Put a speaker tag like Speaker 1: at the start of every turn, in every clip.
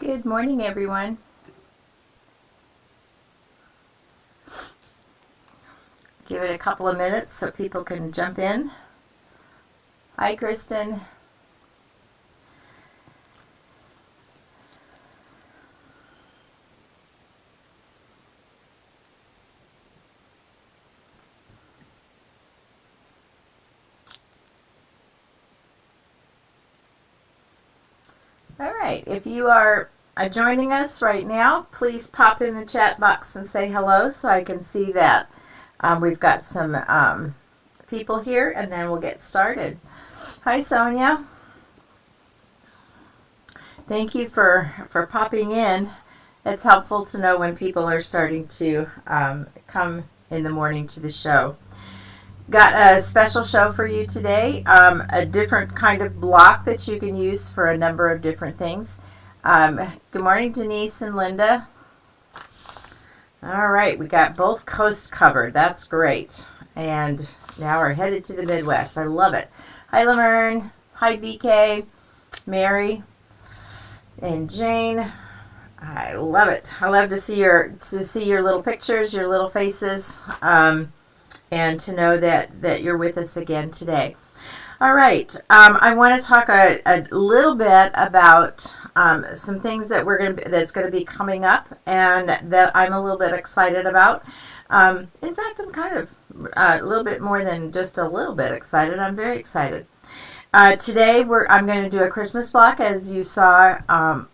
Speaker 1: Good morning, everyone. Give it a couple of minutes so people can jump in. Hi, Kristen. All right, if you are joining us right now, please pop in the chat box and say hello so I can see that we've got some people here, and then we'll get started. Hi, Sonia. Thank you for popping in. It's helpful to know when people are starting to come in the morning to the show. Got a special show for you today, a different kind of block that you can use for a number of different things. Good morning, Denise and Linda. All right, we got both coasts covered. That's great. And now we're headed to the Midwest. I love it. Hi, Laverne. Hi, BK, Mary, and Jane. I love it. I love to see your little pictures, your little faces. And to know that you're with us again today. All right, I want to talk a little bit about some things that that's going to be coming up, and that I'm a little bit excited about. In fact, I'm kind of a little bit more than just a little bit excited. I'm very excited. Today I'm going to do a Christmas block, as you saw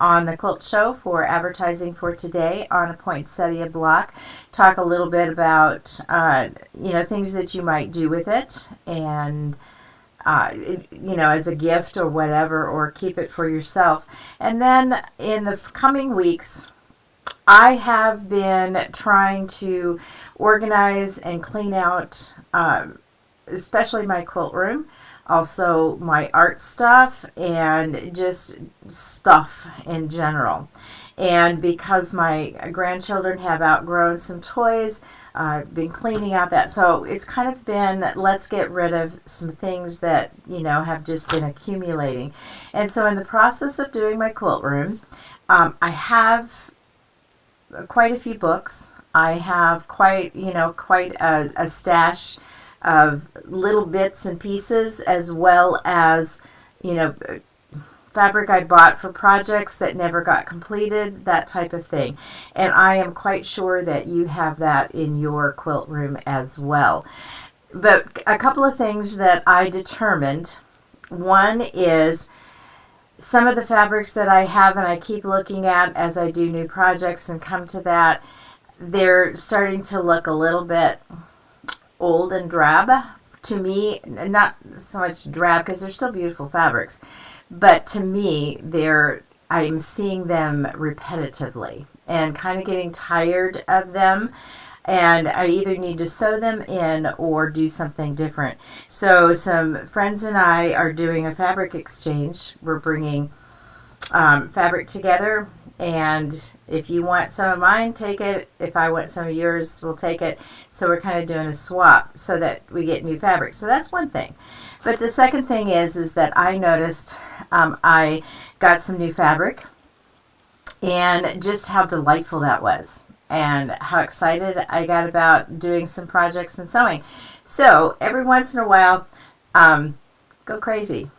Speaker 1: on the Quilt Show, for advertising for today on a poinsettia block. Talk a little bit about things that you might do with it, and as a gift or whatever, or keep it for yourself. And then in the coming weeks, I have been trying to organize and clean out, especially my quilt room. Also my art stuff, and just stuff in general. And because my grandchildren have outgrown some toys, I've been cleaning out that. So it's kind of been, let's get rid of some things that, have just been accumulating. And so in the process of doing my quilt room, I have quite a few books. I have quite a stash of little bits and pieces, as well as fabric I bought for projects that never got completed, that type of thing. And I am quite sure that you have that in your quilt room as well. But a couple of things that I determined. One is some of the fabrics that I have and I keep looking at as I do new projects and come to that, they're starting to look a little bit old and drab to me. Not so much drab, because they're still beautiful fabrics, but to me I'm seeing them repetitively and kind of getting tired of them, and I either need to sew them in or do something different. So some friends and I are doing a fabric exchange. We're bringing fabric together, and if you want some of mine, take it. If I want some of yours, we'll take it. So we're kind of doing a swap so that we get new fabric. So that's one thing. But the second thing is that I noticed I got some new fabric, and just how delightful that was, and how excited I got about doing some projects and sewing. So every once in a while, go crazy.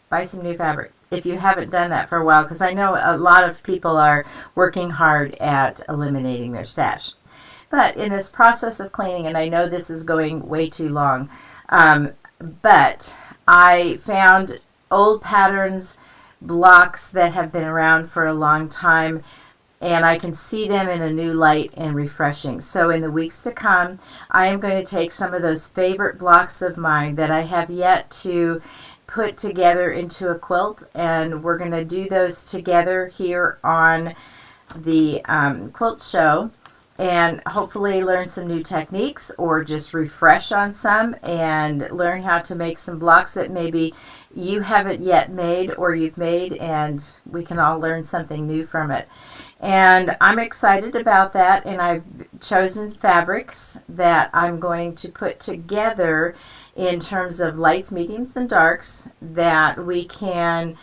Speaker 1: Buy some new fabric if you haven't done that for a while, because I know a lot of people are working hard at eliminating their stash. But in this process of cleaning, and I know this is going way too long, but I found old patterns, blocks that have been around for a long time, and I can see them in a new light and refreshing. So in the weeks to come, I am going to take some of those favorite blocks of mine that I have yet to put together into a quilt, and we're going to do those together here on the Quilt Show, and hopefully learn some new techniques, or just refresh on some and learn how to make some blocks that maybe you haven't yet made, or you've made, and we can all learn something new from it. And I'm excited about that, and I've chosen fabrics that I'm going to put together in terms of lights, mediums, and darks that we can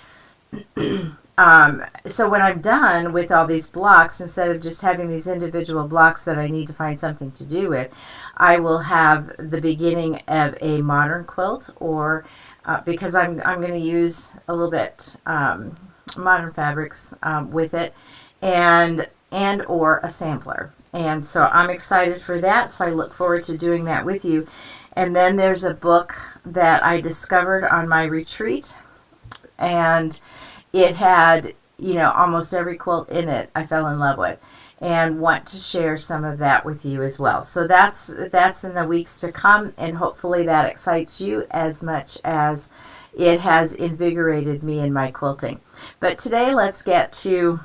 Speaker 1: So when I'm done with all these blocks, instead of just having these individual blocks that I need to find something to do with, I will have the beginning of a modern quilt, or because I'm going to use a little bit modern fabrics with it, and or a sampler. And so I'm excited for that, so I look forward to doing that with you. And then there's a book that I discovered on my retreat, and it had, almost every quilt in it I fell in love with, and want to share some of that with you as well. So that's in the weeks to come, and hopefully that excites you as much as it has invigorated me in my quilting. But today let's get to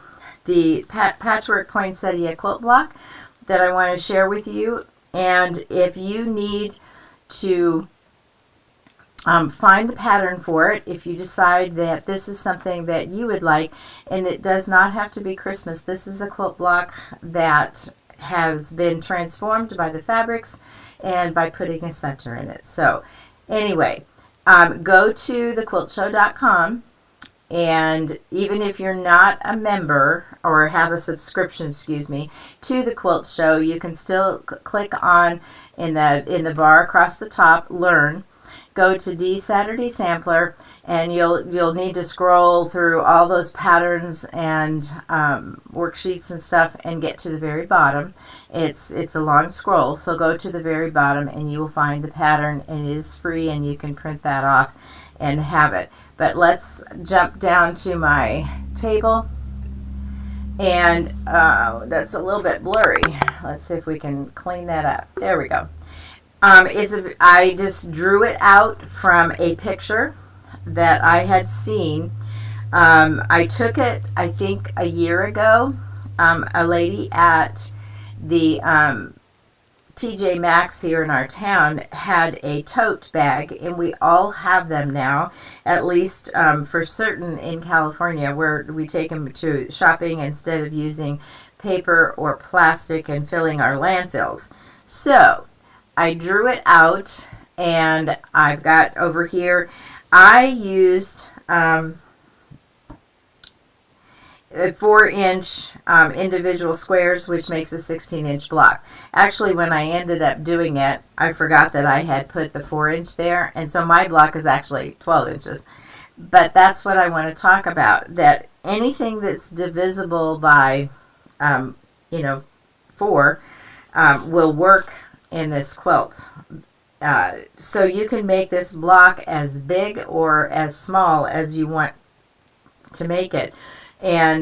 Speaker 1: the Patchwork Poinsettia quilt block that I want to share with you. And if you need to find the pattern for it, if you decide that this is something that you would like, and it does not have to be Christmas. This is a quilt block that has been transformed by the fabrics and by putting a center in it. So anyway, go to thequiltshow.com, and even if you're not a member or have a subscription, to the Quilt Show, you can still click on in the bar across the top, Learn. Go to Dee Saturday Sampler, and you'll need to scroll through all those patterns and worksheets and stuff and get to the very bottom. It's a long scroll, so go to the very bottom and you will find the pattern, and it is free, and you can print that off and have it. But let's jump down to my table, and that's a little bit blurry. Let's see if we can clean that up. There we go. I just drew it out from a picture that I had seen. I took it, I think, a year ago. A lady at the TJ Maxx here in our town had a tote bag, and we all have them now, at least for certain in California, where we take them to shopping instead of using paper or plastic and filling our landfills. So I drew it out, and I've got over here, I used 4-inch individual squares, which makes a 16-inch block. Actually, when I ended up doing it, I forgot that I had put the 4-inch there, and so my block is actually 12 inches. But that's what I want to talk about, that anything that's divisible by, 4 will work in this quilt. So you can make this block as big or as small as you want to make it. And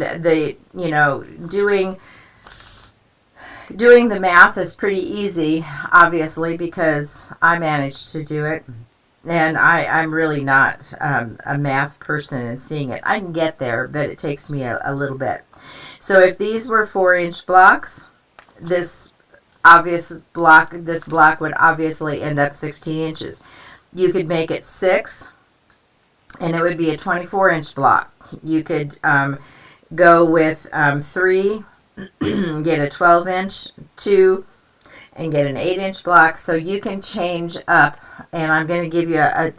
Speaker 1: doing the math is pretty easy, obviously, because I managed to do it. And I'm really not a math person and seeing it. I can get there, but it takes me a little bit. So if these were 4-inch blocks, this block would obviously end up 16 inches. You could make it 6, and it would be a 24-inch block. You could go with 3, get a 12-inch, 2, and get an 8-inch block. So you can change up, and I'm going to give you a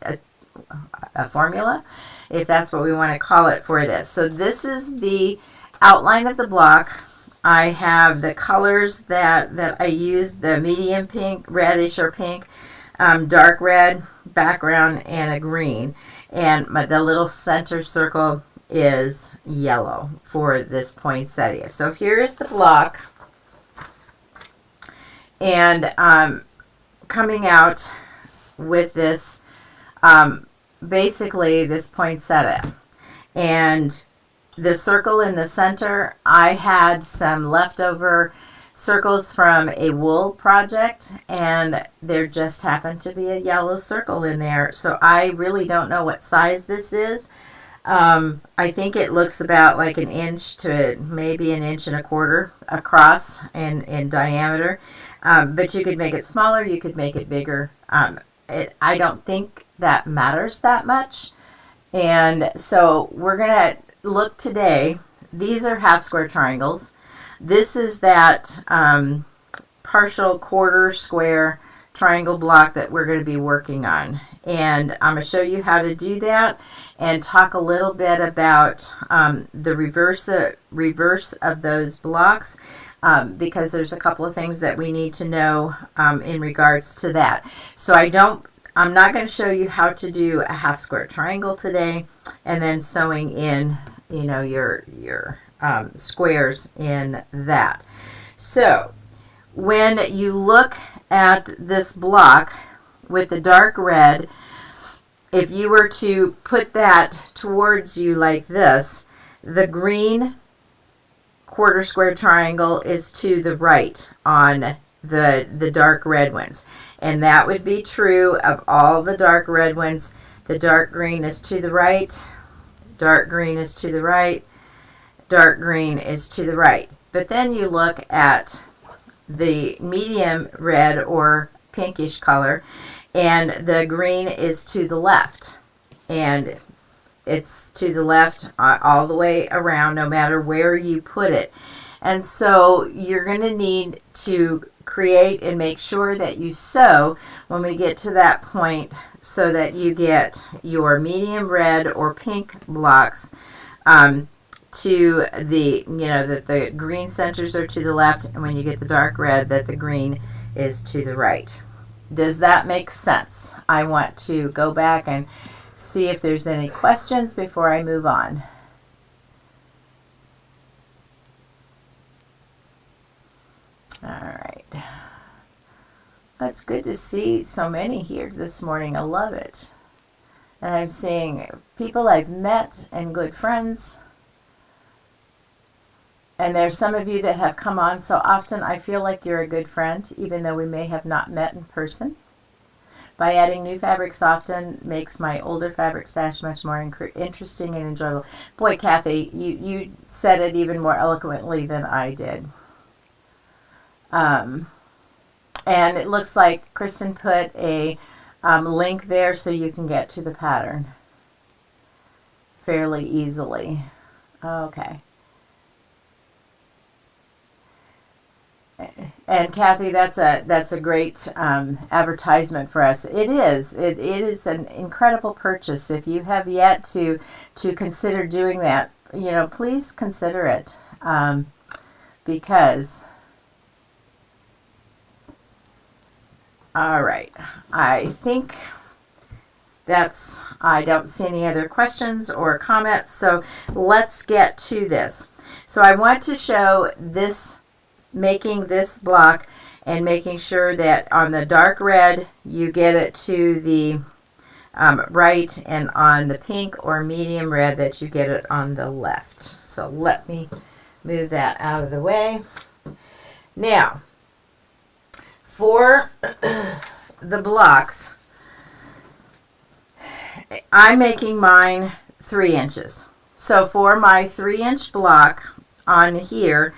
Speaker 1: formula, if that's what we want to call it, for this. So this is the outline of the block. I have the colors that I used, the medium pink, reddish or pink, dark red background, and a green. And the little center circle is yellow for this poinsettia. So here is the block, and coming out with this, basically this poinsettia, and the circle in the center, I had some leftover circles from a wool project, and there just happened to be a yellow circle in there. So I really don't know what size this is. I think it looks about like 1 inch to maybe 1.25 inches across in diameter. But you could make it smaller, you could make it bigger. I don't think that matters that much. And so we're going to look today. These are half square triangles. This is that partial quarter square triangle block that we're going to be working on. and I'm going to show you how to do that and talk a little bit about the reverse of those blocks, because there's a couple of things that we need to know in regards to that. So I'm not going to show you how to do a half square triangle today and then sewing in, you know, your squares in that. So when you look at this block with the dark red, if you were to put that towards you like this, the green quarter square triangle is to the right on the dark red ones. And that would be true of all the dark red ones. The dark green is to the right, dark green is to the right, dark green is to the right. But then you look at the medium red or pinkish color, and the green is to the left. And it's to the left all the way around, no matter where you put it. And so you're going to need to create and make sure that you sew when we get to that point, so that you get your medium red or pink blocks to the, you know, that the green centers are to the left, and when you get the dark red, that the green is to the right. Does that make sense? I want to go back and see if there's any questions before I move on. All right. It's good to see so many here this morning. I love it. And I'm seeing people I've met and good friends. And there's some of you that have come on so often, I feel like you're a good friend, even though we may have not met in person. By adding new fabrics often makes my older fabric stash much more interesting and enjoyable. Boy, Kathy, you said it even more eloquently than I did. And it looks like Kristen put a link there so you can get to the pattern fairly easily. Okay. And Kathy, that's a great advertisement for us. It is. It is an incredible purchase. If you have yet to consider doing that, you know, please consider it, because. All right. I think I don't see any other questions or comments. So let's get to this. So I want to show this. Making this block and making sure that on the dark red you get it to the right, and on the pink or medium red that you get it on the left. So let me move that out of the way. Now, for the blocks, I'm making mine 3 inches. So for my 3-inch block on here,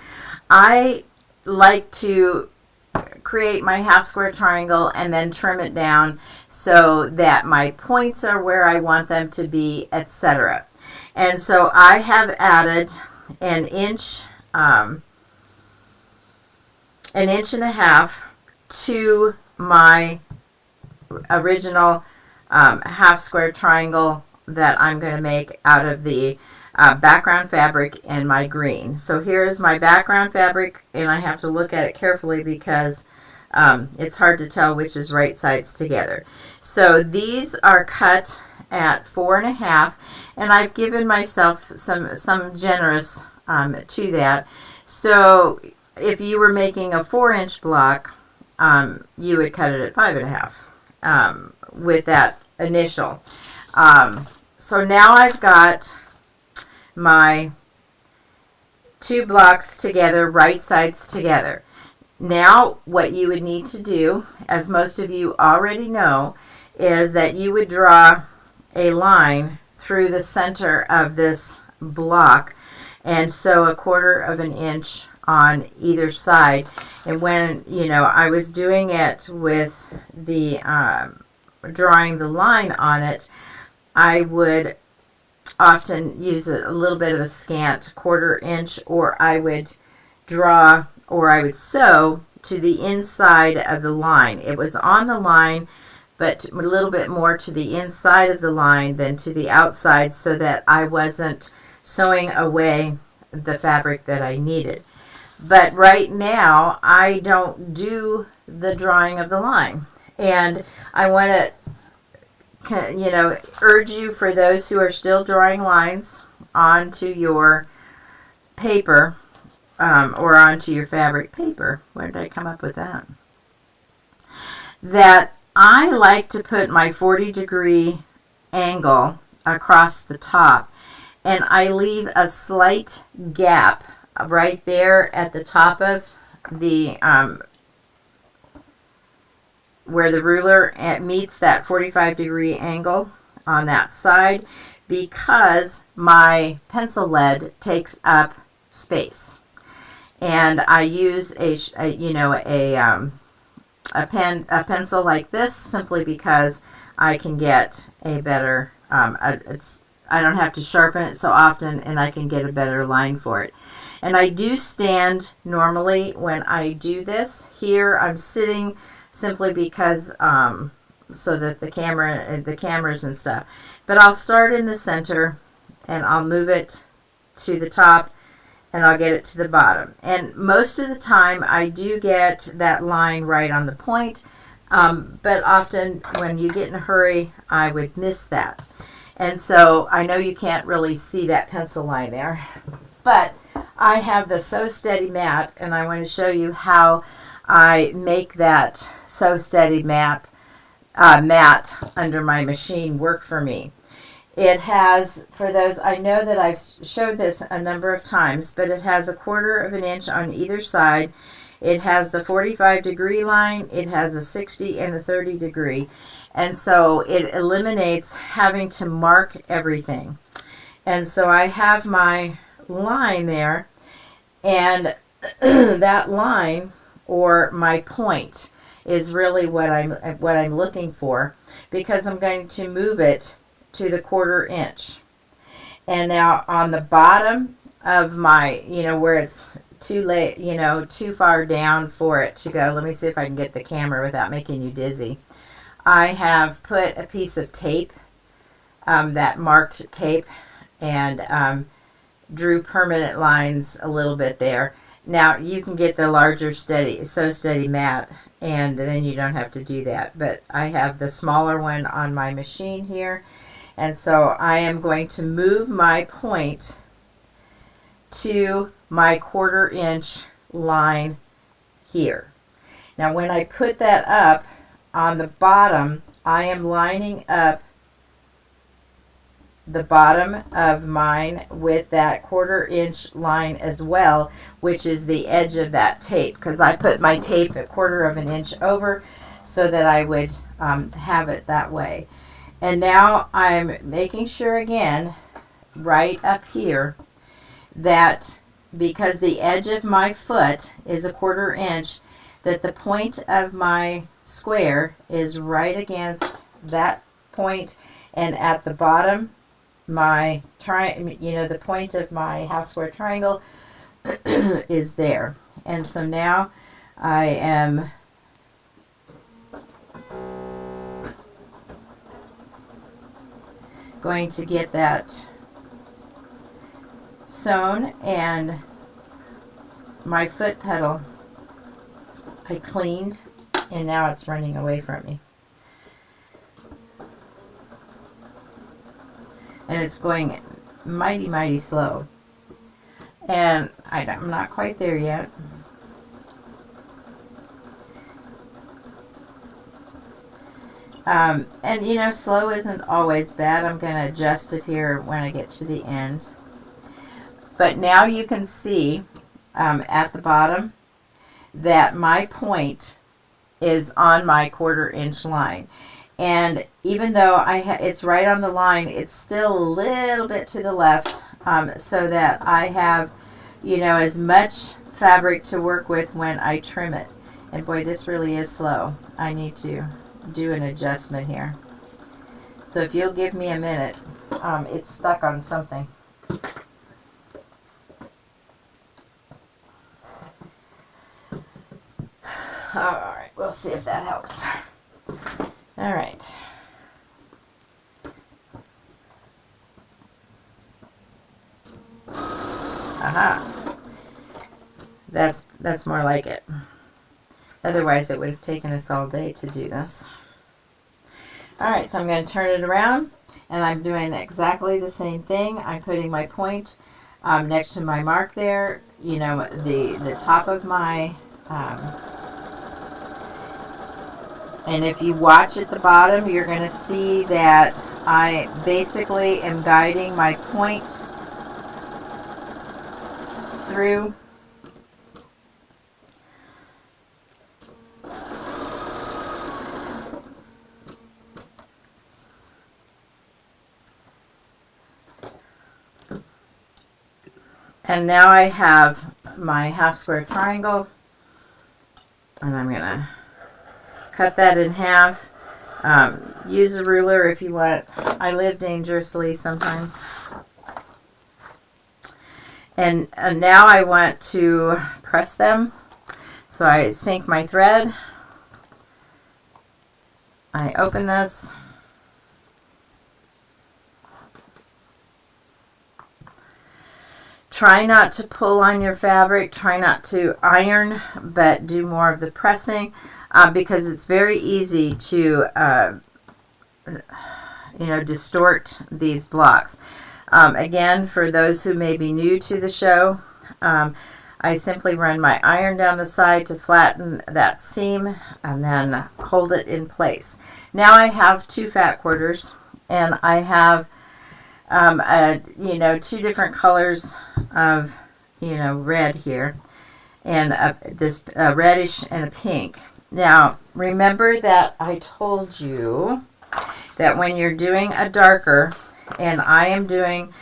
Speaker 1: I like to create my half square triangle and then trim it down so that my points are where I want them to be, etc. And so I have added an inch and a half to my original half square triangle that I'm going to make out of the background fabric and my green. So here's my background fabric, and I have to look at it carefully because it's hard to tell which is right sides together. So these are cut at 4.5, and I've given myself some generous to that. So if you were making a 4-inch block, you would cut it at 5.5 with that initial. So now I've got my 2 blocks together, right sides together. Now what you would need to do, as most of you already know, is that you would draw a line through the center of this block and sew 1/4 inch on either side. And when, you know, I was doing it with the drawing the line on it, I would often use a little bit of a scant 1/4 inch, or I would draw, or I would sew to the inside of the line. It was on the line, but a little bit more to the inside of the line than to the outside, so that I wasn't sewing away the fabric that I needed. But right now, I don't do the drawing of the line. And I want to, urge you, for those who are still drawing lines onto your paper, or onto your fabric paper. Where did I come up with that? That I like to put my 40-degree angle across the top, and I leave a slight gap right there at the top of the where the ruler meets that 45-degree angle on that side, because my pencil lead takes up space. And I use a pencil like this simply because I can get a better, I don't have to sharpen it so often, and I can get a better line for it. And I do stand normally when I do this. Here I'm sitting simply because so that the cameras and stuff. But I'll start in the center, and I'll move it to the top, and I'll get it to the bottom. And most of the time I do get that line right on the point, but often when you get in a hurry, I would miss that. And so I know you can't really see that pencil line there, but I have the Sew Steady mat, and I want to show you how I make that Sew Steady mat under my machine work for me. It has, for those, I know that I've showed this a number of times, but it has 1/4 of an inch on either side. It has the 45-degree line, it has a 60 and a 30-degree. And so it eliminates having to mark everything. And so I have my line there, and that line, or my point, is really what I'm looking for, because I'm going to move it to the 1/4 inch. And now on the bottom of my, where it's too far down for it to go, let me see if I can get the camera without making you dizzy. I have put a piece of tape, that marked tape, and drew permanent lines a little bit there. Now you can get the larger Sew Steady mat, and then you don't have to do that. But I have the smaller one on my machine here, and so I am going to move my point to my 1/4 inch line here. Now when I put that up on the bottom, I am lining up the bottom of mine with that 1/4 inch line as well, which is the edge of that tape, because I put my tape a 1/4 of an inch over so that I would have it that way. And now I'm making sure again, right up here, that because the edge of my foot is a 1/4 inch, that the point of my square is right against that point, and at the bottom, my the point of my half square triangle is there. And so now I am going to get that sewn, and my foot pedal I cleaned, and now it's running away from me. And it's going mighty, mighty slow. And I'm not quite there yet. And slow isn't always bad. I'm going to adjust it here when I get to the end. But now you can see at the bottom that my point is on my 1/4 inch line. And even though it's right on the line, it's still a little bit to the left, so that I have, as much fabric to work with when I trim it. And boy, this really is slow. I need to do an adjustment here. So if you'll give me a minute, it's stuck on something. All right, we'll see if that helps. All right. Aha. That's more like it. Otherwise, it would have taken us all day to do this. All right, so I'm going to turn it around, and I'm doing exactly the same thing. I'm putting my point next to my mark there, you know, the top of my, and if you watch at the bottom, you're going to see that I basically am guiding my point through. And now I have my half square triangle, and I'm going to cut that in half. Use a ruler if you want. I live dangerously sometimes. And now I want to press them. So I sink my thread. I open this. Try not to pull on your fabric. Try not to iron, but do more of the pressing because it's very easy to, distort these blocks. Again, for those who may be new to the show, I simply run my iron down the side to flatten that seam and then hold it in place. Now I have 2 fat quarters, and I have two different colors of, red here, and this reddish and a pink. Now, remember that I told you that when you're doing a darker, and I am doing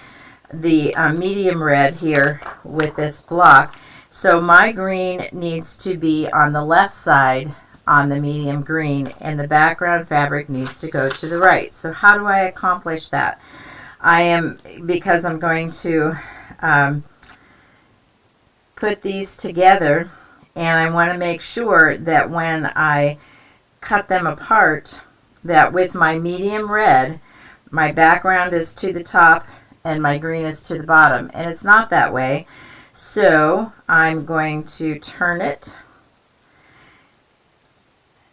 Speaker 1: the medium red here with this block, so my green needs to be on the left side on the medium green, and the background fabric needs to go to the right. So how do I accomplish that? Because I'm going to put these together, and I want to make sure that when I cut them apart, that with my medium red, my background is to the top and my green is to the bottom. And it's not that way. So I'm going to turn it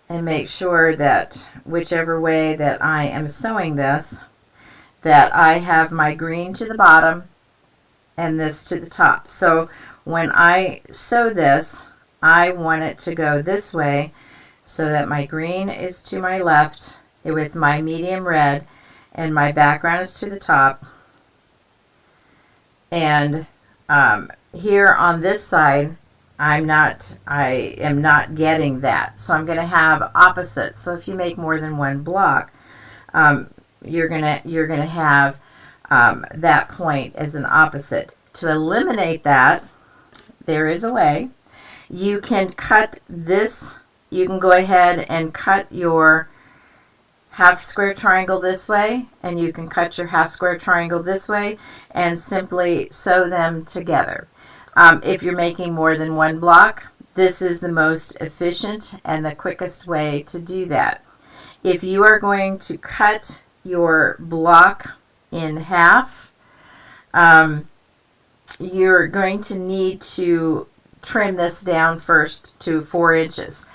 Speaker 1: and make sure that whichever way that I am sewing this, that I have my green to the bottom and this to the top. So when I sew this, I want it to go this way so that my green is to my left with my medium red, and my background is to the top. And here on this side, I am not getting that. So I'm going to have opposites. So if you make more than one block, you're gonna have that point as an opposite. To eliminate that, there is a way. You can cut this. You can go ahead and cut your half square triangle this way, and you can cut your half square triangle this way, and simply sew them together. If you're making more than one block, this is the most efficient and the quickest way to do that. If you are going to cut your block in half, you're going to need to trim this down first to 4 inches.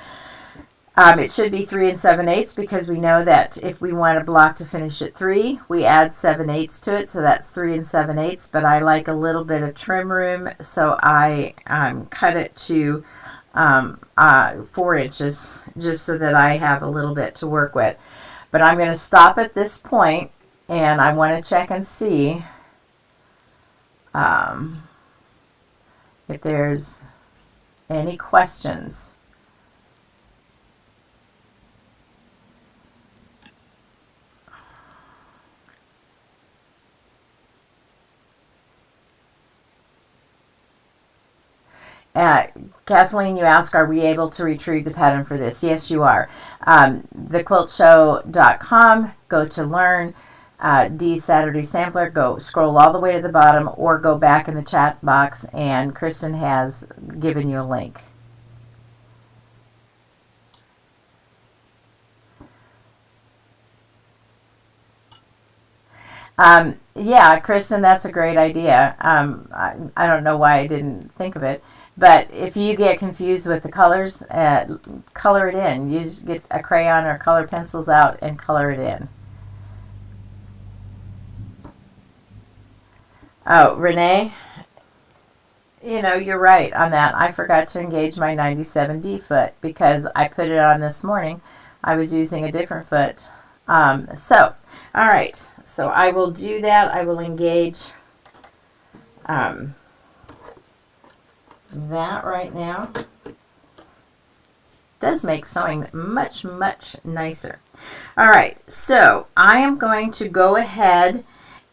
Speaker 1: It should be 3 7/8 because we know that if we want a block to finish at 3, we add 7/8 to it, so that's 3 7/8. But I like a little bit of trim room, so I cut it to 4 inches just so that I have a little bit to work with. But I'm going to stop at this point, and I want to check and see if there's any questions. Kathleen, you ask, are we able to retrieve the pattern for this? Yes, you are. TheQuiltShow.com, go to Learn, Dee Saturday Sampler, go scroll all the way to the bottom, or go back in the chat box, and Kristen has given you a link. Yeah, Kristen, that's a great idea. I don't know why I didn't think of it. But if you get confused with the colors, color it in. Get a crayon or color pencils out and color it in. Oh, Renee, you're right on that. I forgot to engage my 97D foot because I put it on this morning. I was using a different foot. All right. So I will do that. I will engage that right now. Does make sewing much, much nicer. All right. So I am going to go ahead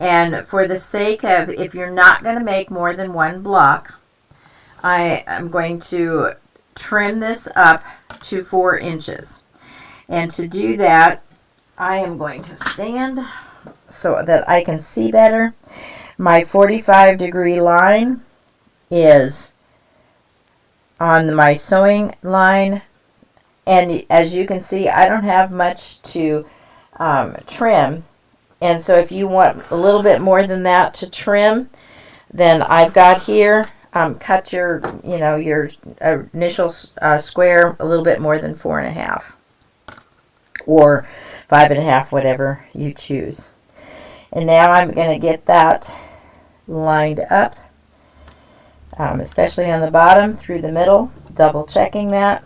Speaker 1: and for the sake of, if you're not going to make more than one block, I am going to trim this up to 4 inches. And to do that, I am going to stand so that I can see better. My 45-degree line is on my sewing line. And as you can see, I don't have much to trim. And so if you want a little bit more than that to trim, then I've got here, cut your initial square a little bit more than 4.5 or 5.5, whatever you choose. And now I'm going to get that lined up, especially on the bottom through the middle, double checking that,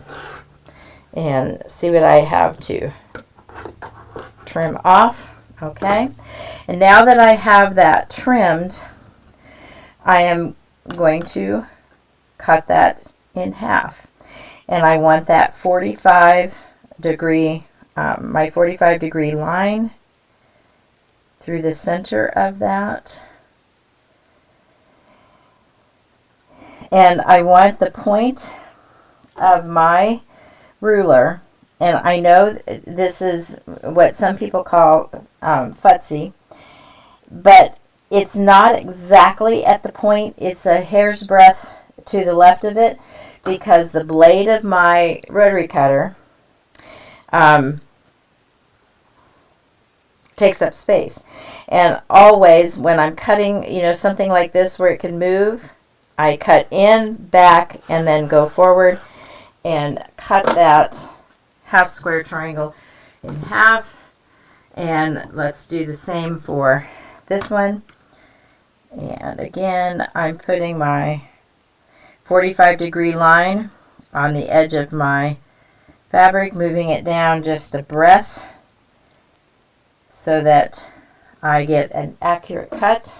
Speaker 1: and see what I have to trim off. Okay, and now that I have that trimmed, I am going to cut that in half. And I want that 45-degree, my 45-degree line through the center of that. And I want the point of my ruler, and I know this is what some people call futzy, but it's not exactly at the point. It's a hair's breadth to the left of it because the blade of my rotary cutter takes up space. And always when I'm cutting, something like this where it can move, I cut in, back, and then go forward and cut that half square triangle in half. And let's do the same for this one. And again, I'm putting my 45-degree line on the edge of my fabric, moving it down just a breadth so that I get an accurate cut.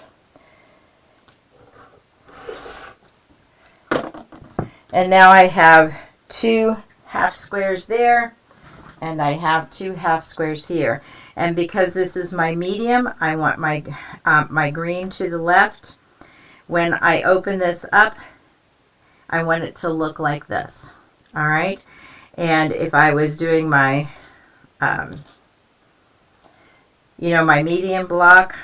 Speaker 1: And now I have 2 half squares there, and I have 2 half squares here. And because this is my medium, I want my my green to the left. When I open this up, I want it to look like this. All right. And if I was doing my, my medium block,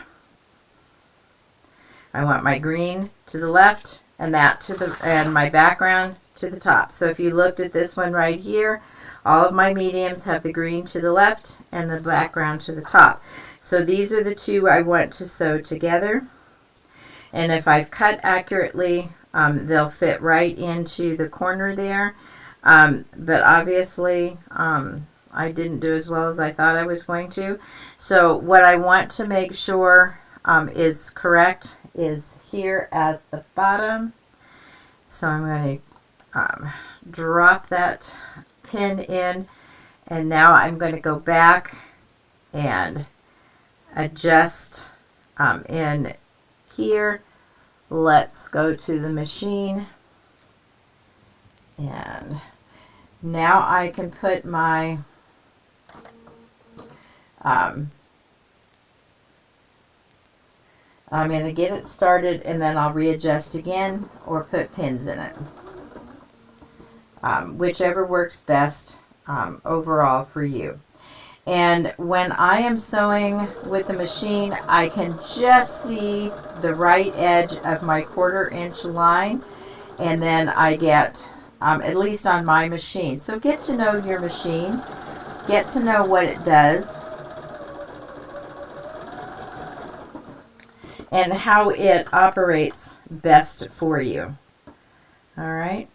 Speaker 1: I want my green to the left and that to the, and my background to the top. So if you looked at this one right here, all of my mediums have the green to the left and the background to the top. So these are the 2 I want to sew together. And if I've cut accurately, they'll fit right into the corner there. But obviously, I didn't do as well as I thought I was going to. So what I want to make sure is correct is here at the bottom. So I'm going to drop that pin in, and now I'm going to go back and adjust in here. Let's go to the machine, and now I can put my I'm going to get it started, and then I'll readjust again or put pins in it. Whichever works best overall for you. And when I am sewing with the machine, I can just see the right edge of my 1/4 inch line, and then I get, at least on my machine. So get to know your machine, get to know what it does. and how it operates best for you. All right.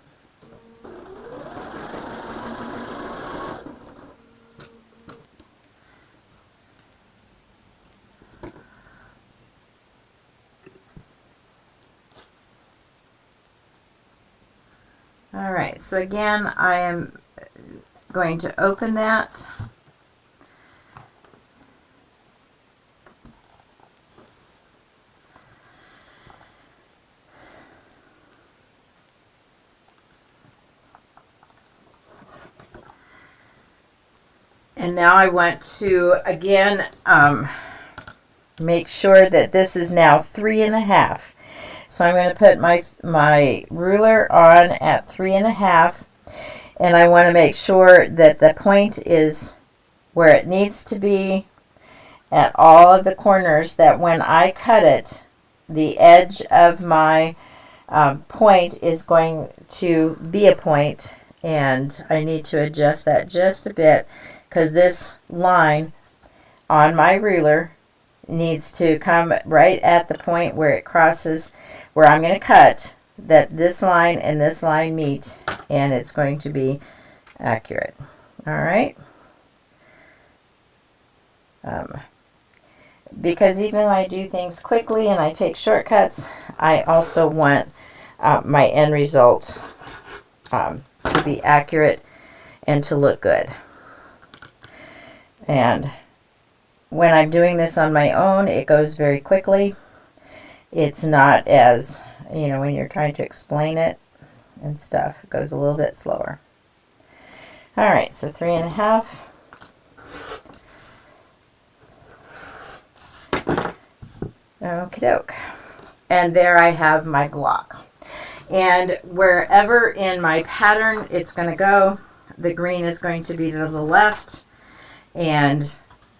Speaker 1: All right, so again, I am going to open that. And now I want to, again, make sure that this is now 3.5. So I'm going to put my ruler on at 3.5, and I want to make sure that the point is where it needs to be at all of the corners, that when I cut it, the edge of my point is going to be a point, and I need to adjust that just a bit because this line on my ruler needs to come right at the point where it crosses, where I'm going to cut, that this line and this line meet, and it's going to be accurate. All right. Because even though I do things quickly and I take shortcuts, I also want my end result to be accurate and to look good. And when I'm doing this on my own, it goes very quickly. It's not as, when you're trying to explain it and stuff, it goes a little bit slower. All right, so 3.5. Okie doke. And there I have my block. And wherever in my pattern it's going to go, the green is going to be to the left. And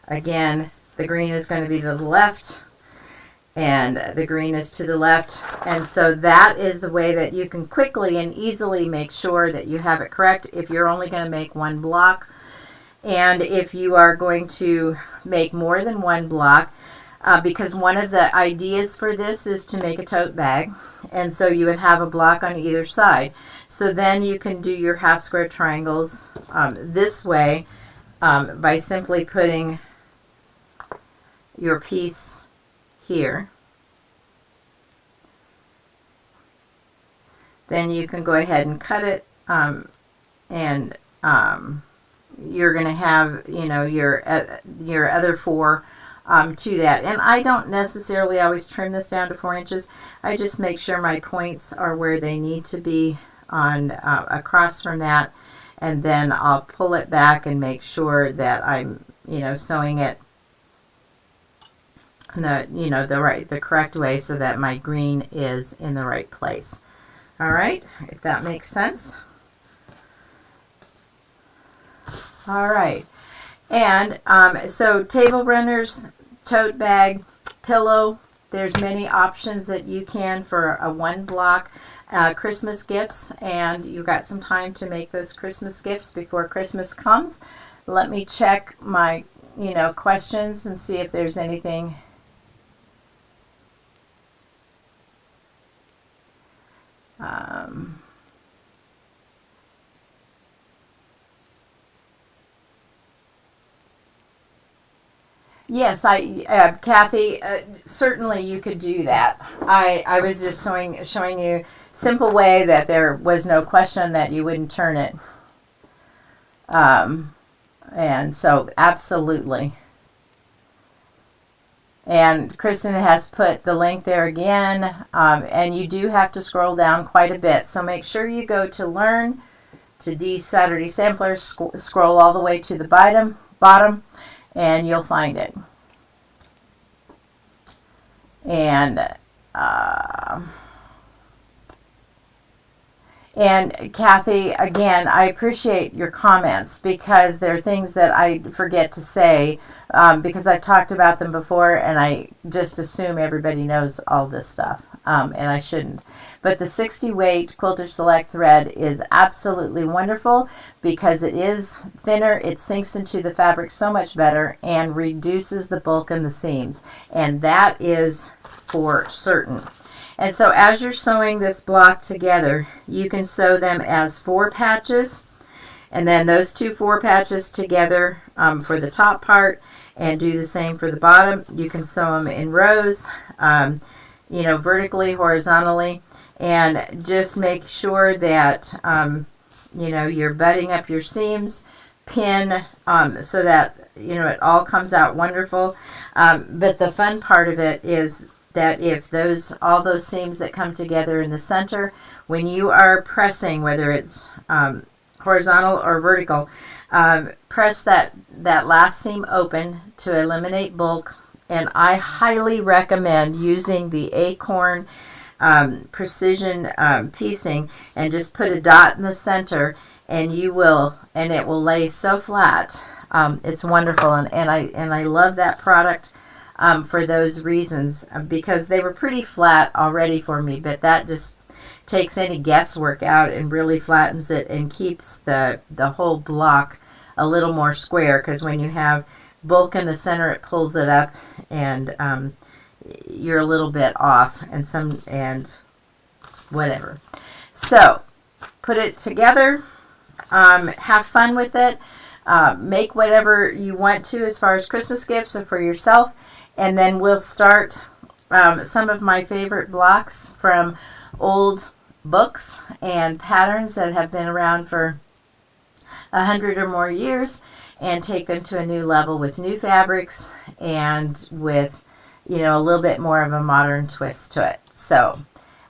Speaker 1: again, the green is going to be to the left. And the green is to the left. And so that is the way that you can quickly and easily make sure that you have it correct if you're only going to make one block. And if you are going to make more than one block, because one of the ideas for this is to make a tote bag, and so you would have a block on either side. So then you can do your half square triangles this way by simply putting your piece here. Then you can go ahead and cut it, and you're going to have, your other 4 to that. And I don't necessarily always trim this down to 4 inches. I just make sure my points are where they need to be on across from that, and then I'll pull it back and make sure that I'm sewing it the correct way so that my green is in the right place. All right, if that makes sense. All right. And so table runners, tote bag, pillow, there's many options that you can for a 1 block. Christmas gifts, and you've got some time to make those Christmas gifts before Christmas comes. Let me check my questions and see if there's anything. Yes, Kathy, certainly you could do that. I was just showing you simple way that there was no question that you wouldn't turn it. And so absolutely. And Kristen has put the link there again, and you do have to scroll down quite a bit. So make sure you go to Learn, to Dee's Saturday Sampler, scroll all the way to the bottom, and you'll find it. And And Kathy, again, I appreciate your comments because there are things that I forget to say because I've talked about them before and I just assume everybody knows all this stuff, and I shouldn't. But the 60 weight Quilter Select thread is absolutely wonderful because it is thinner, it sinks into the fabric so much better and reduces the bulk in the seams. And that is for certain. And so as you're sewing this block together, you can sew them as 4 patches, and then those 2 4 patches together for the top part, and do the same for the bottom. You can sew them in rows, vertically, horizontally, and just make sure that you're butting up your seams, pin so that it all comes out wonderful. But the fun part of it is that if all those seams that come together in the center, when you are pressing, whether it's horizontal or vertical, press that last seam open to eliminate bulk. And I highly recommend using the Acorn precision piecing, and just put a dot in the center, and it will lay so flat. It's wonderful, and I love that product for those reasons, because they were pretty flat already for me, but that just takes any guesswork out and really flattens it and keeps the whole block a little more square, because when you have bulk in the center, it pulls it up, and you're a little bit off and whatever. So put it together, have fun with it, make whatever you want to as far as Christmas gifts or for yourself. And then we'll start some of my favorite blocks from old books and patterns that have been around for 100 or more years, and take them to a new level with new fabrics and with a little bit more of a modern twist to it. So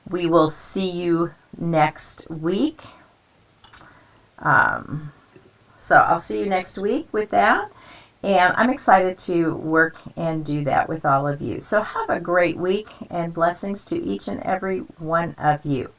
Speaker 1: we will see you next week. So I'll see you next week with that. And I'm excited to work and do that with all of you. So have a great week, and blessings to each and every one of you.